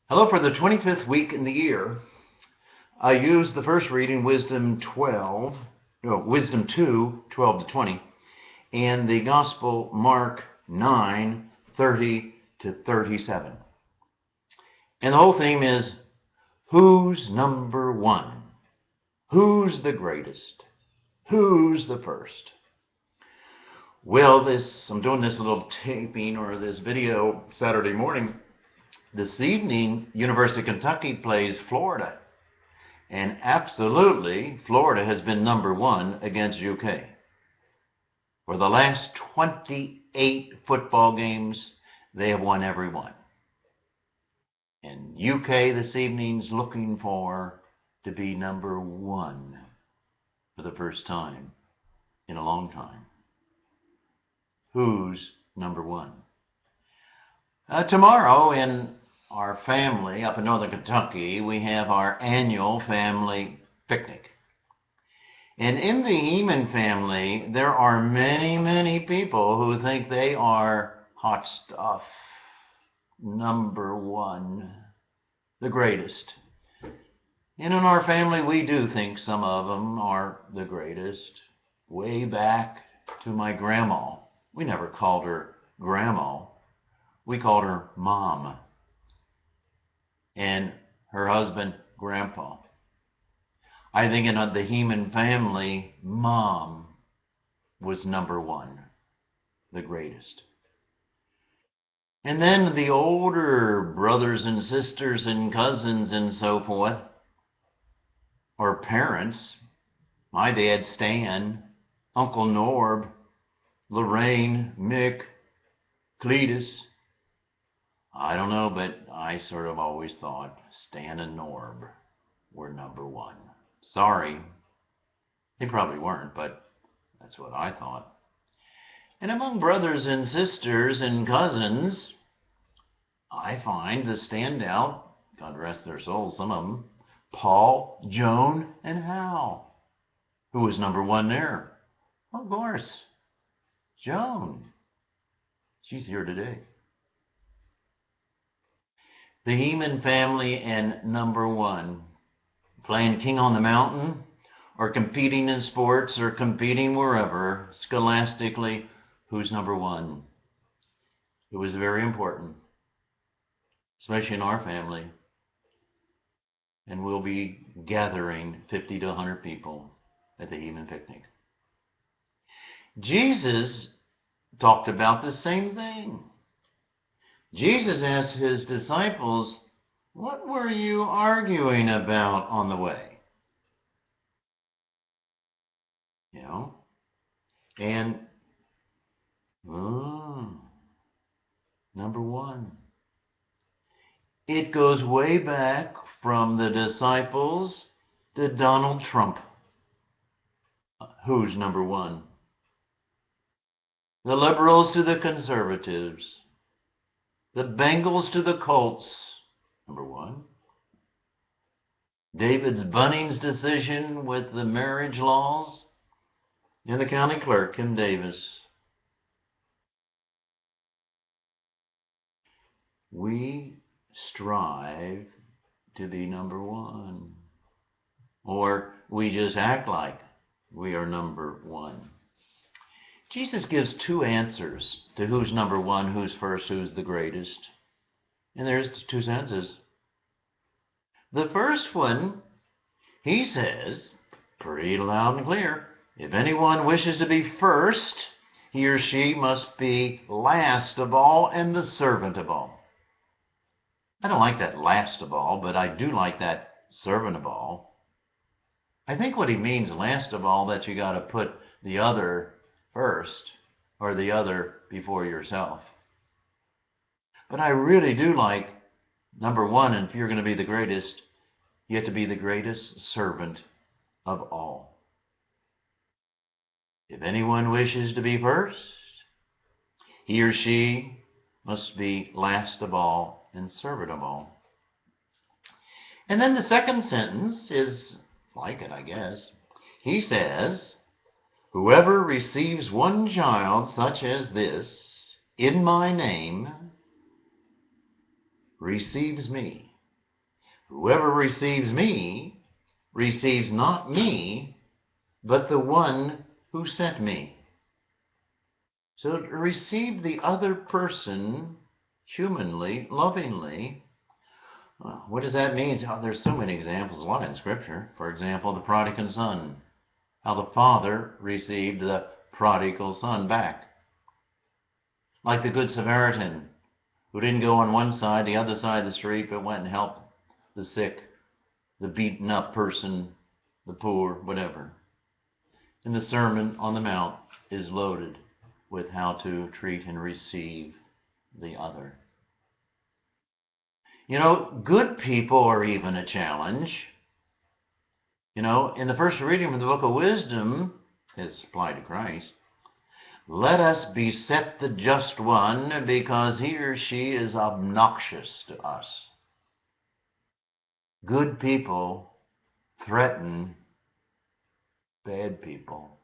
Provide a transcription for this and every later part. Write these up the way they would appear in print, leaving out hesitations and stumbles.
Hello, for the 25th week in the year, I used the first reading, Wisdom 2, 12 to 20, and the Gospel, Mark 9, 30 to 37. And the whole theme is, who's number one? Who's the greatest? Who's the first? Well, I'm doing this little taping or this video Saturday morning. This evening, University of Kentucky plays Florida. And absolutely, Florida has been number one against UK. For the last 28 football games, they have won every one. And UK this evening's looking to be number one for the first time in a long time. Who's number one? Tomorrow in our family up in northern Kentucky, we have our annual family picnic. And in the Hehman family, there are many, many people who think they are hot stuff, number one, the greatest. And in our family, we do think some of them are the greatest. Way back to my grandma. We never called her grandma. We called her Mom. And her husband, Grandpa. I think in the Hehman family, Mom was number one, the greatest. And then the older brothers and sisters and cousins and so forth, or parents, my dad Stan, Uncle Norb, Lorraine, Mick, Cletus. I don't know, but I sort of always thought Stan and Norb were number one. Sorry, they probably weren't, but that's what I thought. And among brothers and sisters and cousins, I find the standout, God rest their souls, some of them, Paul, Joan, and Hal. Who was number one there? Of course, Joan. She's here today. The Hehman family and number one. Playing King on the Mountain, or competing in sports, or competing wherever, scholastically, who's number one? It was very important, especially in our family. And we'll be gathering 50 to 100 people at the Hehman picnic. Jesus talked about the same thing. Jesus asked his disciples, what were you arguing about on the way? You know? And, number one. It goes way back from the disciples to Donald Trump. Who's number one? The liberals to the conservatives. The Bengals to the Colts. Number one. David's Bunnings decision with the marriage laws and the county clerk in Davis. We strive to be number one. Or we just act like we are number one. Jesus gives two answers to who's number one, who's first, who's the greatest. And there's two senses. The first one, he says, pretty loud and clear, if anyone wishes to be first, he or she must be last of all and the servant of all. I don't like that last of all, but I do like that servant of all. I think what he means last of all, that you got to put the other first, or the other before yourself. But I really do like number one, and if you're going to be the greatest, you have to be the greatest servant of all. If anyone wishes to be first, he or she must be last of all and servant of all. And then the second sentence is like it, I guess. He says, whoever receives one child such as this in my name receives me. Whoever receives me receives not me, but the one who sent me. So to receive the other person humanly, lovingly, what does that mean? Oh, there's so many examples, a lot in Scripture. For example, the prodigal son, how the father received the prodigal son back. Like the Good Samaritan, who didn't go on one side, the other side of the street, but went and helped the sick, the beaten up person, the poor, whatever. And the Sermon on the Mount is loaded with how to treat and receive the other. Good people are even a challenge. In the first reading of the book of wisdom, it's applied to Christ. Let us beset the just one, because he or she is obnoxious to us. Good people threaten bad people.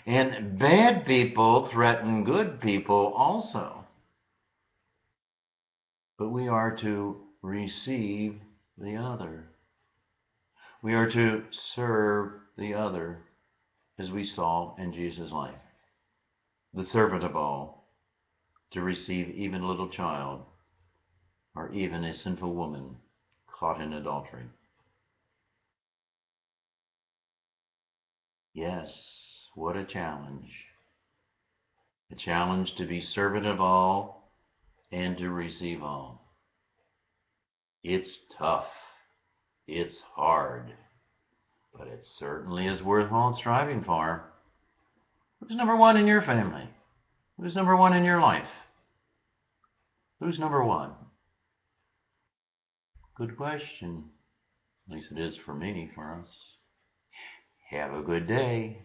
And bad people threaten good people also. But we are to receive the other. We are to serve the other, as we saw in Jesus' life. The servant of all, to receive even a little child, or even a sinful woman caught in adultery. Yes, what a challenge. A challenge to be servant of all and to receive all. It's tough. It's hard. But it certainly is worthwhile striving for. Who's number one in your family? Who's number one in your life? Who's number one? Good question. At least it is for me, for us. Have a good day.